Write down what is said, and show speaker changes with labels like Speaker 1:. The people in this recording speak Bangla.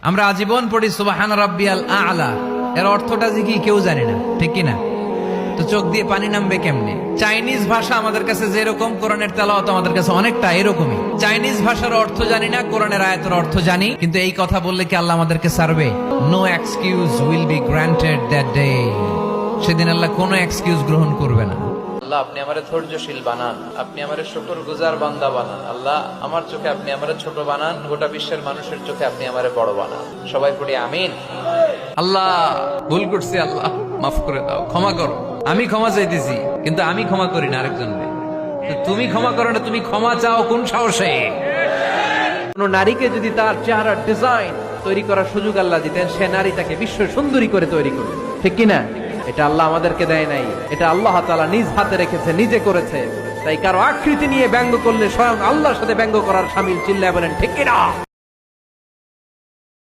Speaker 1: আমরা আজীবন পড়ি সুবহান রাব্বিয়াল আ'লা, এর অর্থটা কি কেউ জানি না, ঠিক কি না? তো চোখ দিয়ে পানি নামবে কেমনে? চাইনিজ ভাষা আমাদের কাছে যেরকম, কোরআনের তেলাওয়াত আমাদের কাছে অনেকটা এরকমই। চাইনিজ ভাষার অর্থ জানি না, কোরআনের আয়াতের অর্থ জানি, কিন্তু এই কথা বললে কি আল্লাহ আমাদেরকে ছাড়বে? No excuse will be granted that day. সেদিন আল্লাহ কোনো এক্সকিউজ গ্রহণ করবে না। আল্লাহ, আপনি আমারে ধৈর্যশীল বানান, আপনি আমারে শুকরগুজার বান্দা বানান। আল্লাহ, আমার চোখে আপনি আমারে ছোট বানান, গোটা বিশ্বের মানুষের চোখে আপনি আমারে বড় বানান। সবাই পড়ি আমিন। আল্লাহ, ভুল করছি, আল্লাহ মাফ করে দাও, ক্ষমা করো। আমি ক্ষমা চাইতেছি, কিন্তু আমি ক্ষমা করি না আরেকজনকে। তুমি ক্ষমা করো না, তুমি ক্ষমা চাও কোন সাহসে? কোন নারীকে যদি তার চেহারার ডিজাইন তৈরি করার সুযোগ আল্লাহ দিতেন, সে নারী তাকে বিশ্ব সুন্দরী করে তৈরি করবে, ঠিক কিনা? এটা আল্লাহ আমাদেরকে দেয় নাই, এটা আল্লাহ তাআলা নিজ হাতে রেখেছে, নিজে করেছে। তাই কারো আকৃতি নিয়ে ব্যঙ্গ করলে স্বয়ং আল্লাহর সাথে ব্যঙ্গ করার শামিল। চিল্লায় বলেন ঠিক কিনা?